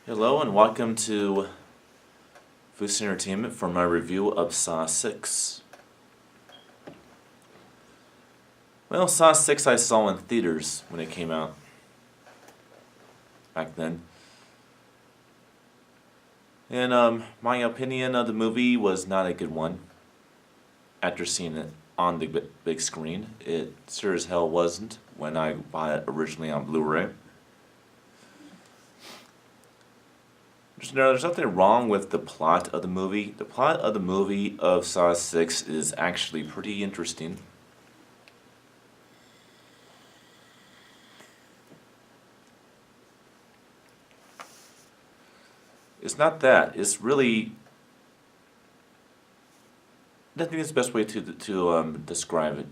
Hello and welcome to Foose Entertainment for my review of Saw 6. Well, Saw 6 I saw in theaters when it came out back then. And my opinion of the movie was not a good one. After seeing it on the big screen, it sure as hell wasn't when I bought it originally on Blu-ray. There's nothing wrong with the plot of the movie. The plot of the movie of Saw 6 is actually pretty interesting. It's not that. It's really... I think it's the best way to describe it.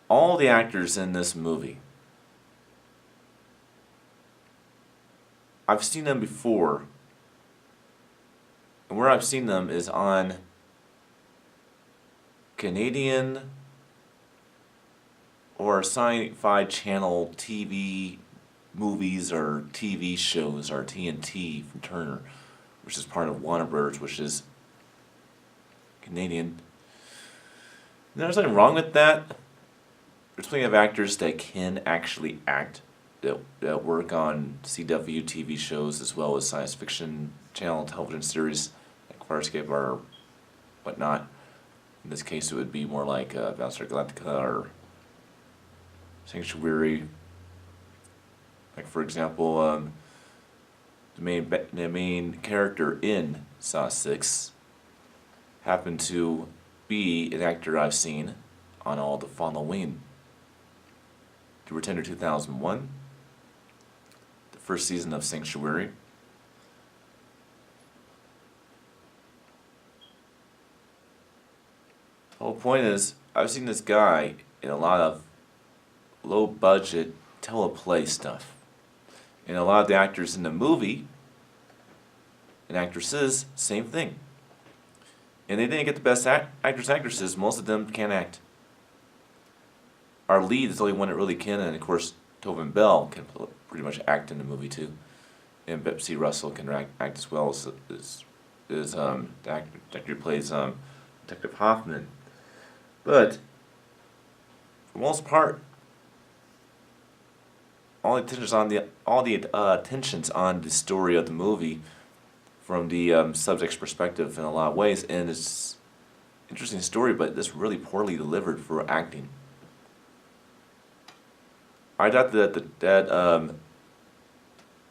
All the actors in this movie, I've seen them before, and where I've seen them is on Canadian or Sci-Fi Channel TV movies or TV shows, or TNT from Turner, which is part of Warner Brothers, which is Canadian. And there's nothing wrong with that. There's plenty of actors that can actually act, that work on CW TV shows as well as science fiction channel television series like Farscape or whatnot. In this case, it would be more like Battlestar Galactica or Sanctuary. Like, for example, the main character in Saw 6 happened to be an actor I've seen on all the Halloween. The Pretender 2001, the first season of Sanctuary. The whole point is, I've seen this guy in a lot of low-budget teleplay stuff. And a lot of the actors in the movie, and actresses, same thing. And they didn't get the best actors and actresses. Most of them can't act. Our lead is the only one that really can, and of course, Tobin Bell can pretty much act in the movie too. And Betsy Russell can act as well as the actor who plays Detective Hoffman. But for the most part, all the attention's on the story of the movie from the subject's perspective in a lot of ways, and it's an interesting story, but it's really poorly delivered for acting. I thought that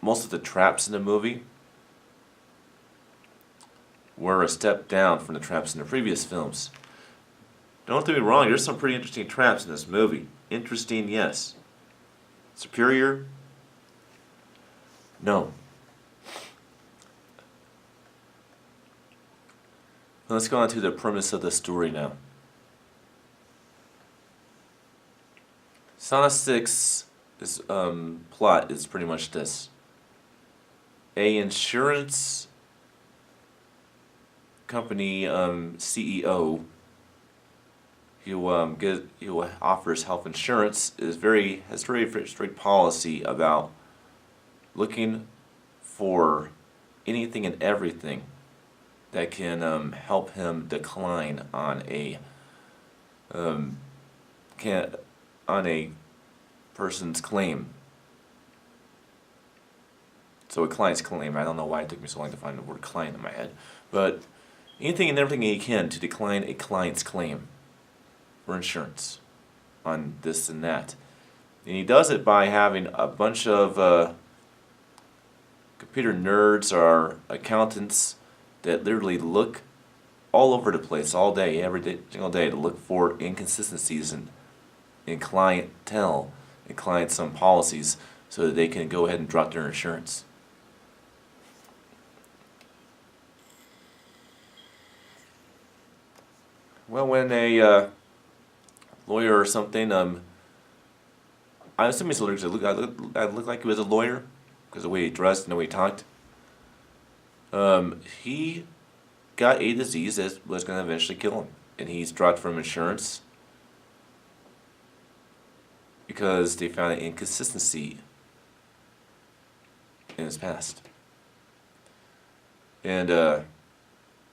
most of the traps in the movie were a step down from the traps in the previous films. Don't get me wrong, there's some pretty interesting traps in this movie. Interesting, yes. Superior? No. Let's go on to the premise of the story now. Saw 6 plot is pretty much this. A insurance company CEO who offers health insurance has very strict policy about looking for anything and everything that can help him decline on a person's claim. So a client's claim. I don't know why it took me so long to find the word client in my head, but anything and everything he can to decline a client's claim for insurance on this and that. And he does it by having a bunch of computer nerds or accountants that literally look all over the place all day, every day, single day, to look for inconsistencies in clientele and clients' policies so that they can go ahead and drop their insurance. Well, when a lawyer or something, I assume he's a lawyer because I look like he was a lawyer because of the way he dressed and the way he talked. He got a disease that was going to eventually kill him, and he's dropped from insurance because they found an inconsistency in his past. And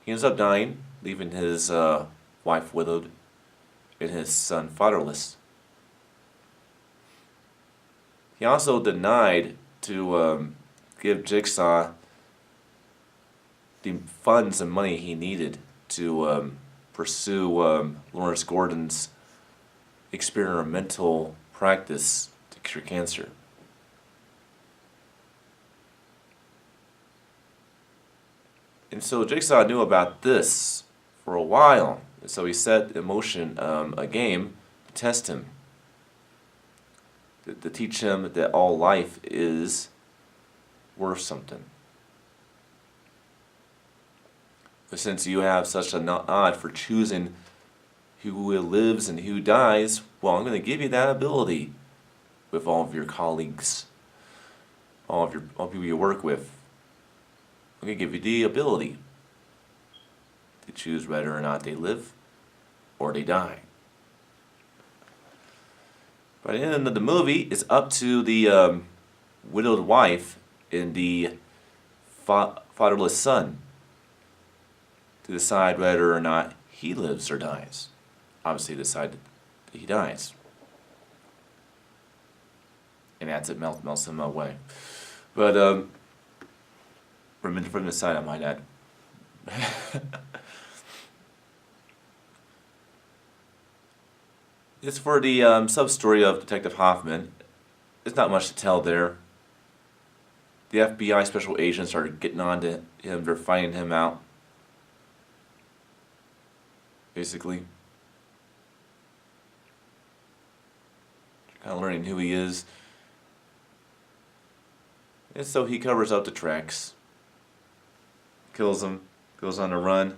he ends up dying, leaving his wife widowed and his son fatherless. He also denied to give Jigsaw the funds and money he needed to pursue Lawrence Gordon's experimental practice to cure cancer. And so Jigsaw knew about this for a while, and so he set in motion a game to test him, to teach him that all life is worth something. But since you have such a nod for choosing who lives and who dies, well, I'm going to give you that ability with all of your colleagues, all people you work with. I'm going to give you the ability to choose whether or not they live or they die. By the end of the movie, it's up to the widowed wife and the fatherless son to decide whether or not he lives or dies. Obviously, decide that he dies. And that's it, melts him away. But, from the side, I might add. It's for the sub-story of Detective Hoffman. There's not much to tell there. The FBI special agents are getting on to him. They're finding him out. Basically. Kind of learning who he is. And so he covers up the tracks. Kills him. Goes on a run.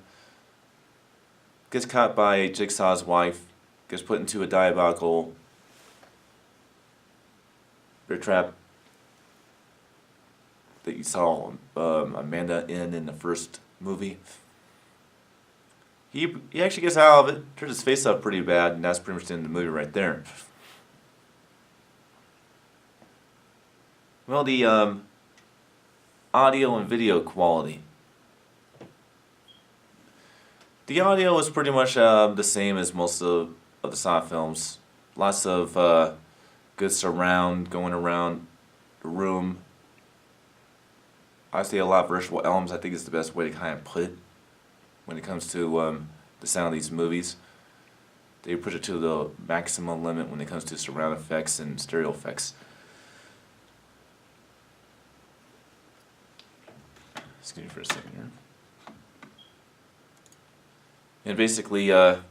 Gets caught by Jigsaw's wife. Gets put into a diabolical bear trap that you saw Amanda in the first movie. He actually gets out of it, turns his face up pretty bad, and that's pretty much the end of the movie right there. Well, the audio and video quality. The audio is pretty much the same as most of the Saw films. Lots of good surround going around the room. I say a lot of virtual elements. I think it's the best way to kind of put it when it comes to the sound of these movies. They push it to the maximum limit when it comes to surround effects and stereo effects. Excuse me for a second here. And basically, what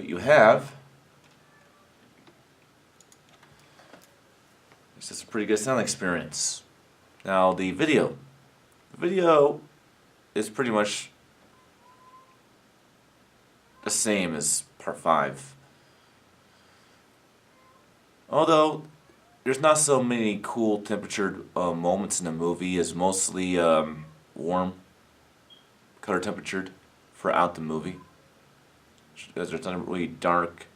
you have is just a pretty good sound experience. Now, the video is pretty much the same as Part 5. Although, there's not so many cool temperatured moments in the movie. It's mostly warm, color temperatured throughout the movie. Because there's not really dark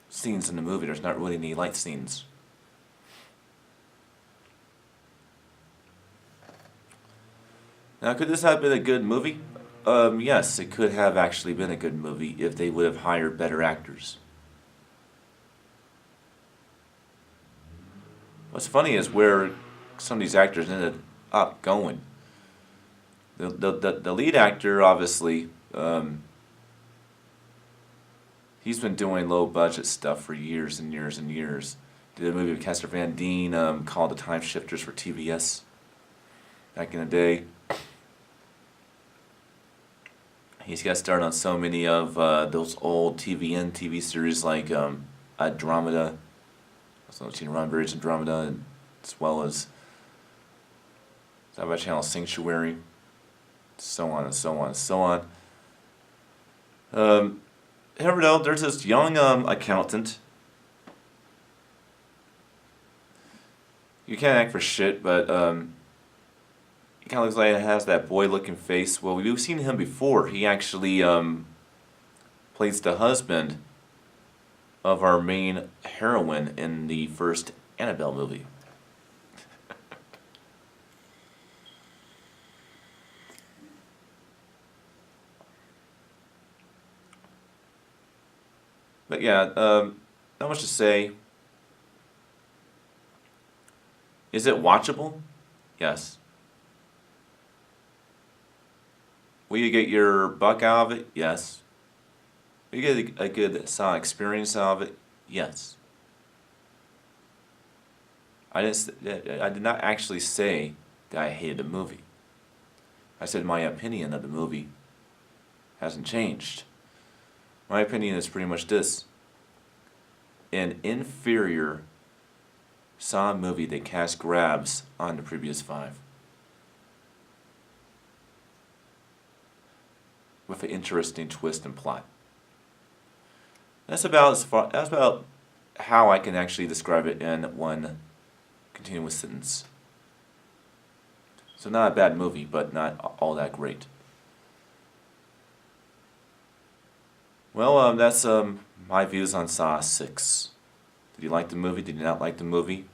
scenes in the movie. There's not really any light scenes. Now, could this have been a good movie? Yes, it could have actually been a good movie if they would have hired better actors. What's funny is where some of these actors ended up going. The lead actor, obviously, he's been doing low budget stuff for years and years and years. Did a movie with Casper Van Dien called The Time Shifters for TBS back in the day. He's got started on so many of those old TVN TV series like Andromeda. Also seen Roddenberry's Andromeda, and as well as Sci-Fi Channel Sanctuary, so on and so on and so on. However, though, there's this young accountant. You can't act for shit, but he kind of looks like he has that boy-looking face. Well, we've seen him before. He actually plays the husband of our main heroine in the first Annabelle movie. But yeah, not much to say. Is it watchable? Yes. Will you get your buck out of it? Yes. Will you get a good Saw experience out of it? Yes. I did not actually say that I hated the movie. I said my opinion of the movie hasn't changed. My opinion is pretty much this. An inferior Saw movie that cast grabs on the previous 5. With an interesting twist and plot. That's about how I can actually describe it in one continuous sentence. So not a bad movie, but not all that great. Well, that's my views on Saw 6. Did you like the movie? Did you not like the movie?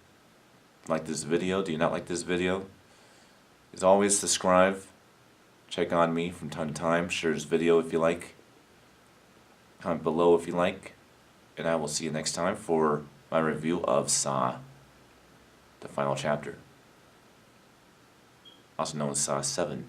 Like this video? Do you not like this video? As always, subscribe. Check on me from time to time. Share this video if you like. Comment below if you like. And I will see you next time for my review of Saw, the final chapter. Also known as Saw 7.